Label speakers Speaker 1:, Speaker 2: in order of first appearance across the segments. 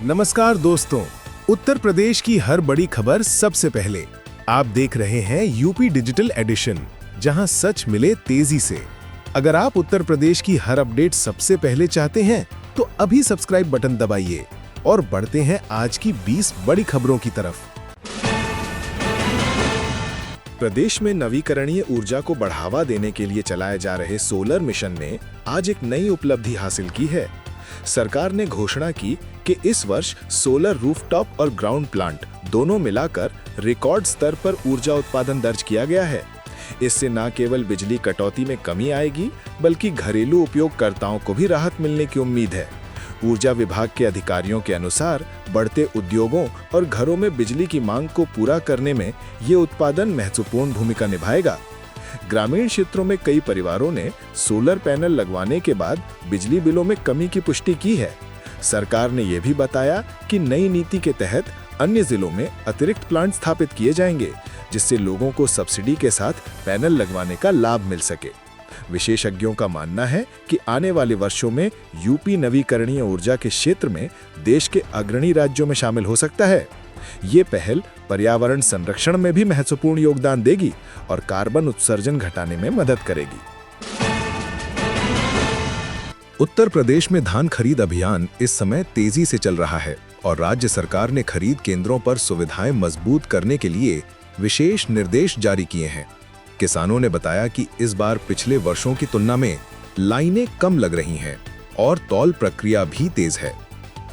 Speaker 1: नमस्कार दोस्तों, उत्तर प्रदेश की हर बड़ी खबर सबसे पहले। आप देख रहे हैं यूपी डिजिटल एडिशन, जहां सच मिले तेजी से। अगर आप उत्तर प्रदेश की हर अपडेट सबसे पहले चाहते हैं, तो अभी सब्सक्राइब बटन दबाइए और बढ़ते हैं आज की 20 बड़ी खबरों की तरफ। प्रदेश में नवीकरणीय ऊर्जा को बढ़ावा देने के लिए चलाए जा रहे सोलर मिशन ने आज एक नई उपलब्धि हासिल की है। सरकार ने घोषणा की कि इस वर्ष सोलर रूफटॉप और ग्राउंड प्लांट दोनों मिलाकर रिकॉर्ड स्तर पर ऊर्जा उत्पादन दर्ज किया गया है। इससे न केवल बिजली कटौती में कमी आएगी, बल्कि घरेलू उपयोगकर्ताओं को भी राहत मिलने की उम्मीद है। ऊर्जा विभाग के अधिकारियों के अनुसार बढ़ते उद्योगों और घरों में बिजली की मांग को पूरा करने में ये उत्पादन महत्वपूर्ण भूमिका निभाएगा। ग्रामीण क्षेत्रों में कई परिवारों ने सोलर पैनल लगवाने के बाद बिजली बिलों में कमी की पुष्टि की है। सरकार ने यह भी बताया कि नई नीति के तहत अन्य जिलों में अतिरिक्त प्लांट स्थापित किए जाएंगे, जिससे लोगों को सब्सिडी के साथ पैनल लगवाने का लाभ मिल सके। विशेषज्ञों का मानना है कि आने वाले वर्षों में यूपी नवीकरणीय ऊर्जा के क्षेत्र में देश के अग्रणी राज्यों में शामिल हो सकता है। ये पहल पर्यावरण संरक्षण में भी महत्वपूर्ण योगदान देगी और कार्बन उत्सर्जन घटाने में मदद करेगी। उत्तर प्रदेश में धान खरीद अभियान इस समय तेजी से चल रहा है और राज्य सरकार ने खरीद केंद्रों पर सुविधाएं मजबूत करने के लिए विशेष निर्देश जारी किए हैं। किसानों ने बताया कि इस बार पिछले वर्षों की तुलना में लाइनें कम लग रही हैं और तौल प्रक्रिया भी तेज है।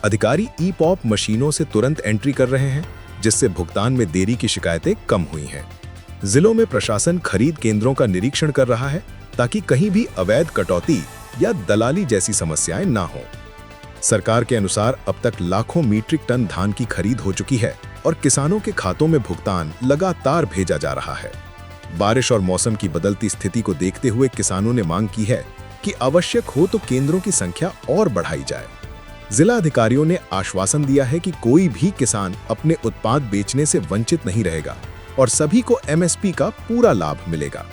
Speaker 1: अधिकारी ई-पॉप मशीनों से तुरंत एंट्री कर रहे हैं, जिससे भुगतान में देरी की शिकायतें कम हुई हैं। जिलों में प्रशासन खरीद केंद्रों का निरीक्षण कर रहा है ताकि कहीं भी अवैध कटौती या दलाली जैसी समस्याएं ना हो। सरकार के अनुसार अब तक लाखों मीट्रिक टन धान की खरीद हो चुकी है और किसानों के खातों में भुगतान लगातार भेजा जा रहा है। बारिश और मौसम की बदलती स्थिति को देखते हुए किसानों ने मांग की है कि आवश्यक हो तो केंद्रों की संख्या और बढ़ाई जाए। जिला अधिकारियों ने आश्वासन दिया है कि कोई भी किसान अपने उत्पाद बेचने से वंचित नहीं रहेगा और सभी को एमएसपी का पूरा लाभ मिलेगा।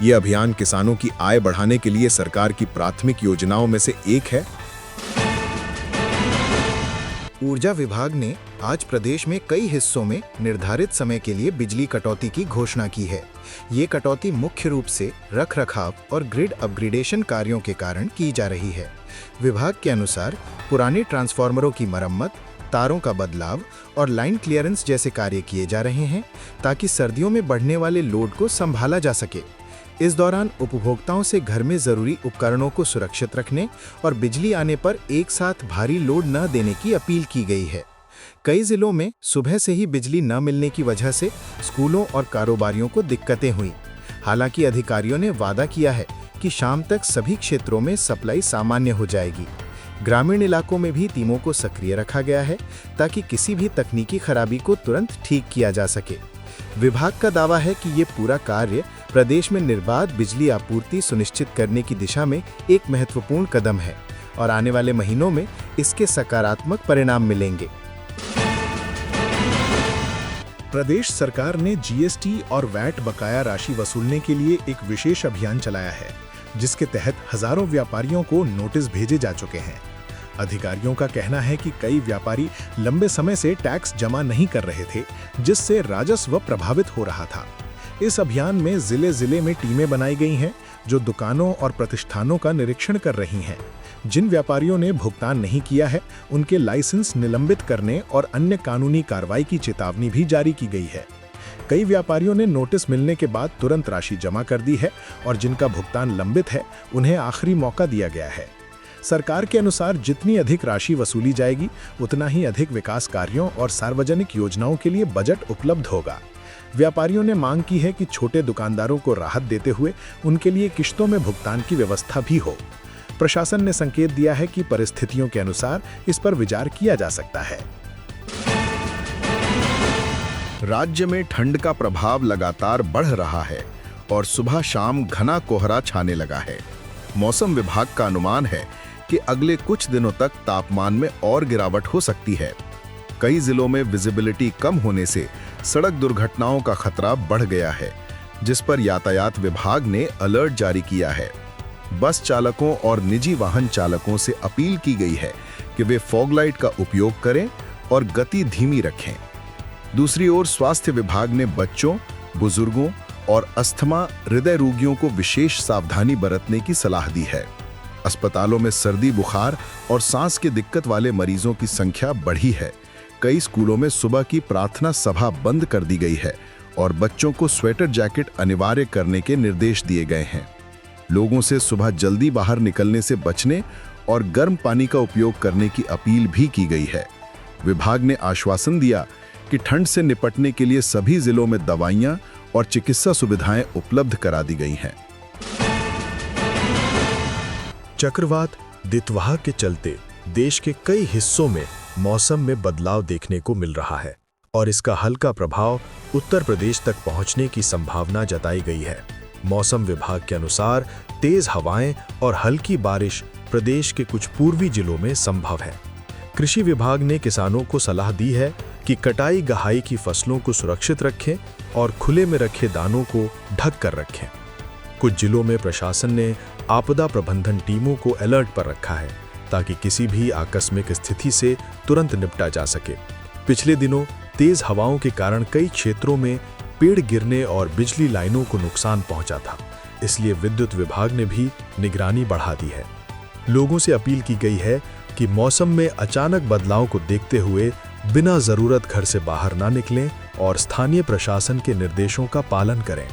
Speaker 1: ये अभियान किसानों की आय बढ़ाने के लिए सरकार की प्राथमिक योजनाओं में से एक है।
Speaker 2: ऊर्जा विभाग ने आज प्रदेश में कई हिस्सों में निर्धारित समय के लिए बिजली कटौती की घोषणा की है। ये कटौती मुख्य रूप से रखरखाव और ग्रिड अपग्रेडेशन कार्यों के कारण की जा रही है। विभाग के अनुसार पुराने ट्रांसफार्मरों की मरम्मत, तारों का बदलाव और लाइन क्लियरेंस जैसे कार्य किए जा रहे हैं ताकि सर्दियों में बढ़ने वाले लोड को संभाला जा सके। इस दौरान उपभोक्ताओं से घर में जरूरी उपकरणों को सुरक्षित रखने और बिजली आने पर एक साथ भारी लोड न देने की अपील की गई है। कई जिलों में सुबह से ही बिजली न मिलने की वजह से स्कूलों और कारोबारियों को दिक्कतें हुई। हालांकि अधिकारियों ने वादा किया है कि शाम तक सभी क्षेत्रों में सप्लाई सामान्य हो जाएगी। ग्रामीण इलाकों में भी टीमों को सक्रिय रखा गया है ताकि किसी भी तकनीकी खराबी को तुरंत ठीक किया जा सके। विभाग का दावा है कि ये पूरा कार्य प्रदेश में निर्बाध बिजली आपूर्ति सुनिश्चित करने की दिशा में एक महत्वपूर्ण कदम है और आने वाले महीनों में इसके सकारात्मक परिणाम मिलेंगे।
Speaker 1: प्रदेश सरकार ने जीएसटी और वैट बकाया राशि वसूलने के लिए एक विशेष अभियान चलाया है, जिसके तहत हजारों व्यापारियों को नोटिस भेजे जा चुके हैं। अधिकारियों का कहना है कि कई व्यापारी लंबे समय से टैक्स जमा नहीं कर रहे थे, जिससे राजस्व प्रभावित हो रहा था। इस अभियान में जिले में टीमें बनाई गई हैं, जो दुकानों और प्रतिष्ठानों का निरीक्षण कर रही हैं। जिन व्यापारियों ने भुगतान नहीं किया है, उनके लाइसेंस निलंबित करने और अन्य कानूनी कार्रवाई की चेतावनी भी जारी की गई है। कई व्यापारियों ने नोटिस मिलने के बाद तुरंत राशि जमा कर दी है और जिनका भुगतान लंबित है, उन्हें आखिरी मौका दिया गया है। सरकार के अनुसार जितनी अधिक राशि वसूली जाएगी, उतना ही अधिक विकास कार्यों और सार्वजनिक योजनाओं के लिए बजट उपलब्ध होगा। व्यापारियों ने मांग की है कि छोटे दुकानदारों को राहत देते हुए उनके लिए किश्तों में भुगतान की व्यवस्था भी हो। प्रशासन ने संकेत दिया है कि परिस्थितियों के अनुसार इस पर विचार किया जा सकता है।
Speaker 3: राज्य में ठंड का प्रभाव लगातार बढ़ रहा है और सुबह शाम घना कोहरा छाने लगा है। मौसम विभाग का अनुमान है कि अगले कुछ दिनों तक तापमान में और गिरावट हो सकती है। कई जिलों में विजिबिलिटी कम होने से सड़क दुर्घटनाओं का खतरा बढ़ गया है, जिस पर यातायात विभाग ने अलर्ट जारी किया है। बस चालकों और निजी वाहन चालकों से अपील की गई है कि वे फॉग लाइट का उपयोग करें और गति धीमी रखें। दूसरी ओर स्वास्थ्य विभाग ने बच्चों, बुजुर्गों और अस्थमा हृदय रोगियों को विशेष सावधानी बरतने की सलाह दी है। अस्पतालों में सर्दी, बुखार और सांस की दिक्कत वाले मरीजों की संख्या बढ़ी है। कई स्कूलों में सुबह की प्रार्थना सभा बंद कर दी गई है और बच्चों को स्वेटर जैकेट अनिवार्य करने के निर्देश दिए गए हैं। लोगों से सुबह जल्दी बाहर निकलने से बचने और गर्म पानी का उपयोग करने की अपील भी की गई है। विभाग ने आश्वासन दिया कि ठंड से निपटने के लिए सभी जिलों में दवाइयां और चिकित्सा सुविधाएं उपलब्ध करा दी गई हैं।
Speaker 1: चक्रवात दितवाह के चलते देश के कई हिस्सों में मौसम में बदलाव देखने को मिल रहा है और इसका हल्का प्रभाव उत्तर प्रदेश तक पहुंचने की संभावना जताई गई है। मौसम विभाग के अनुसार तेज हवाएं और हल्की बारिश प्रदेश के कुछ पूर्वी जिलों में संभव है। कृषि विभाग ने किसानों को सलाह दी है कि कटाई गहाई की फसलों को सुरक्षित रखें और खुले में रखे दानों को ढक कर रखें। कुछ जिलों में प्रशासन ने आपदा प्रबंधन टीमों को अलर्ट पर रखा है ताकि किसी भी आकस्मिक स्थिति से तुरंत निपटा जा सके। पिछले दिनों तेज हवाओं के कारण कई क्षेत्रों में पेड़ गिरने और बिजली लाइनों को नुकसान पहुंचा था, इसलिए विद्युत विभाग ने भी निगरानी बढ़ा दी है। लोगों से अपील की गई है कि मौसम में अचानक बदलाव को देखते हुए बिना जरूरत घर से बाहर ना निकलें और स्थानीय प्रशासन के निर्देशों का पालन करें।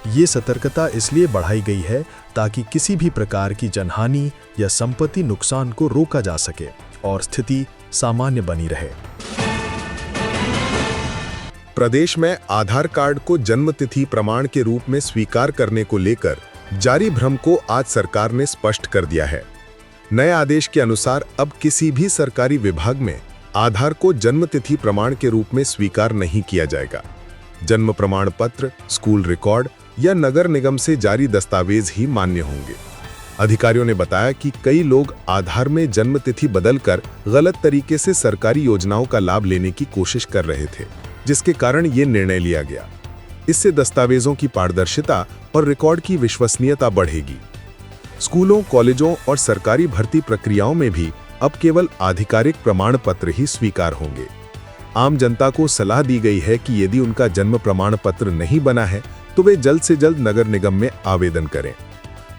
Speaker 1: ये सतर्कता इसलिए बढ़ाई गई है ताकि किसी भी प्रकार की जनहानि या संपत्ति नुकसान को रोका जा सके और स्थिति सामान्य बनी रहे।
Speaker 4: प्रदेश में आधार कार्ड को जन्मतिथि प्रमाण के रूप में स्वीकार करने को लेकर जारी भ्रम को आज सरकार ने स्पष्ट कर दिया है। नए आदेश के अनुसार अब किसी भी सरकारी विभाग में आधार को जन्मतिथि प्रमाण के रूप में स्वीकार नहीं किया जाएगा। जन्म प्रमाण पत्र, स्कूल रिकॉर्ड या नगर निगम से जारी दस्तावेज ही मान्य होंगे। अधिकारियों ने बताया कि कई लोग आधार में जन्मतिथि बदलकर गलत तरीके से सरकारी योजनाओं का लाभ लेने की कोशिश कर रहे थे, जिसके कारण ये निर्णय लिया गया। इससे दस्तावेजों की पारदर्शिता और रिकॉर्ड की विश्वसनीयता बढ़ेगी। स्कूलों, कॉलेजों और सरकारी भर्ती प्रक्रियाओं में भी अब केवल आधिकारिक प्रमाण पत्र ही स्वीकार होंगे। आम जनता को सलाह दी गई है कि यदि उनका जन्म प्रमाण पत्र नहीं बना है तो वे जल्द से जल्द नगर निगम में आवेदन करें।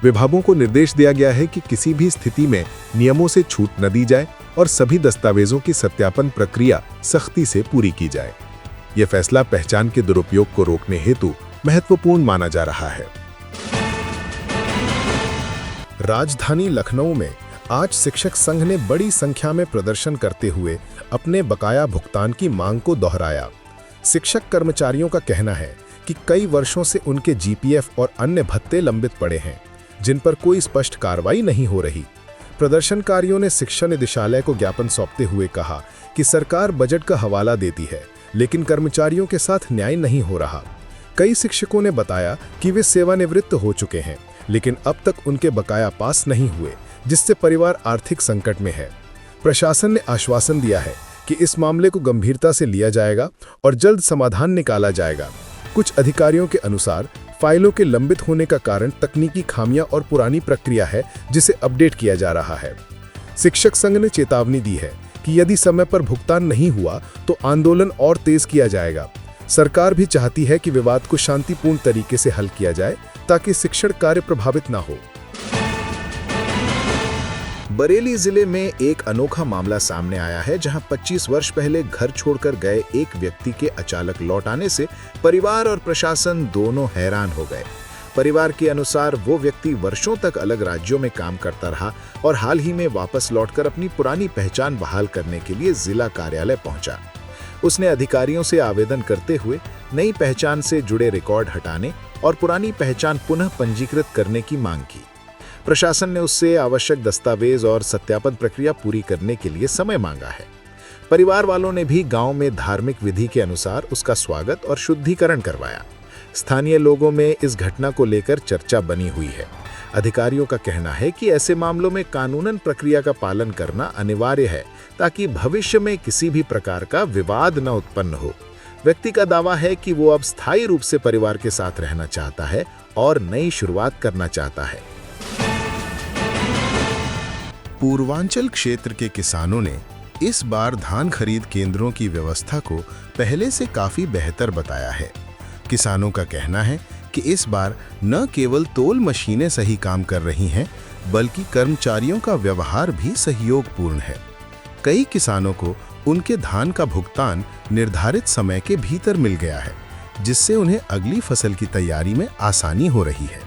Speaker 4: विभागों को निर्देश दिया गया है कि किसी भी स्थिति में नियमों से छूट न दी जाए और सभी दस्तावेजों की सत्यापन प्रक्रिया सख्ती से पूरी की जाए। यह फैसला पहचान के दुरुपयोग को रोकने हेतु महत्वपूर्ण माना जा रहा है।
Speaker 1: राजधानी लखनऊ में आज शिक्षक संघ ने बड़ी संख्या में प्रदर्शन करते हुए अपने बकाया भुगतान की मांग को दोहराया। शिक्षक कर्मचारियों का कहना है कि कई वर्षों से उनके जीपीएफ और अन्य भत्ते लंबित पड़े हैं, जिन पर कोई स्पष्ट कार्रवाई नहीं हो रही। प्रदर्शनकारियों ने शिक्षा निदेशालय को ज्ञापन सौंपते हुए कहा कि सरकार बजट का हवाला देती है, लेकिन कर्मचारियों के साथ न्याय नहीं हो रहा। कई शिक्षकों ने बताया कि वे सेवानिवृत्त हो चुके हैं, लेकिन अब तक उनके बकाया पास नहीं हुए, जिससे परिवार आर्थिक संकट में है। प्रशासन ने आश्वासन दिया है कि इस मामले को गंभीरता से लिया जाएगा और जल्द समाधान निकाला जाएगा। कुछ अधिकारियों के अनुसार फाइलों के लंबित होने का कारण तकनीकी खामियां और पुरानी प्रक्रिया है, जिसे अपडेट किया जा रहा है। शिक्षक संघ ने चेतावनी दी है कि यदि समय पर भुगतान नहीं हुआ तो आंदोलन और तेज किया जाएगा। सरकार भी चाहती है कि विवाद को शांतिपूर्ण तरीके से हल किया जाए ताकि शिक्षण कार्य प्रभावित न हो।
Speaker 2: बरेली जिले में एक अनोखा मामला सामने आया है, जहां 25 वर्ष पहले घर छोड़कर गए एक व्यक्ति के अचानक लौट आने से परिवार और प्रशासन दोनों हैरान हो गए। परिवार के अनुसार वो व्यक्ति वर्षों तक अलग राज्यों में काम करता रहा और हाल ही में वापस लौटकर अपनी पुरानी पहचान बहाल करने के लिए जिला कार्यालय पहुंचा। उसने अधिकारियों से आवेदन करते हुए नई पहचान से जुड़े रिकॉर्ड हटाने और पुरानी पहचान पुनः पंजीकृत करने की मांग की। प्रशासन ने उससे आवश्यक दस्तावेज और सत्यापन प्रक्रिया पूरी करने के लिए समय मांगा है। परिवार वालों ने भी गांव में धार्मिक विधि के अनुसार उसका स्वागत और शुद्धिकरण करवाया। स्थानीय लोगों में इस घटना को लेकर चर्चा बनी हुई है। अधिकारियों का कहना है कि ऐसे मामलों में कानूनन प्रक्रिया का पालन करना अनिवार्य है ताकि भविष्य में किसी भी प्रकार का विवाद न उत्पन्न हो। व्यक्ति का दावा है कि वो अब स्थायी रूप से परिवार के साथ रहना चाहता है और नई शुरुआत करना चाहता है।
Speaker 3: पूर्वांचल क्षेत्र के किसानों ने इस बार धान खरीद केंद्रों की व्यवस्था को पहले से काफी बेहतर बताया है। किसानों का कहना है कि इस बार न केवल तोल मशीनें सही काम कर रही हैं, बल्कि कर्मचारियों का व्यवहार भी सहयोगपूर्ण है। कई किसानों को उनके धान का भुगतान निर्धारित समय के भीतर मिल गया है, जिससे उन्हें अगली फसल की तैयारी में आसानी हो रही है।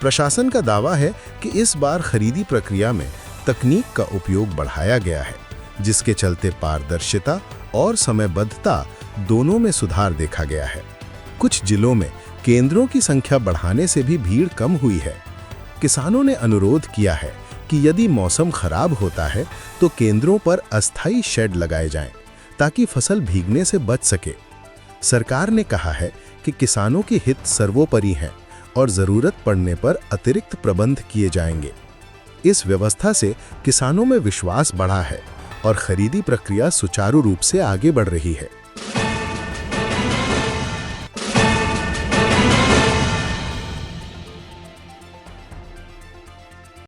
Speaker 3: प्रशासन का दावा है कि इस बार खरीदी प्रक्रिया में तकनीक का उपयोग बढ़ाया गया है, जिसके चलते पारदर्शिता और समयबद्धता दोनों में सुधार देखा गया है। कुछ जिलों में केंद्रों की संख्या बढ़ाने से भी भीड़ कम हुई है। किसानों ने अनुरोध किया है कि यदि मौसम खराब होता है तो केंद्रों पर अस्थायी शेड लगाए जाएं, ताकि फसल भीगने से बच सके। सरकार ने कहा है कि किसानों के हित सर्वोपरि हैं और जरूरत पड़ने पर अतिरिक्त प्रबंध किए जाएंगे। इस व्यवस्था से किसानों में विश्वास बढ़ा है और खरीदी प्रक्रिया सुचारू रूप से आगे बढ़ रही है।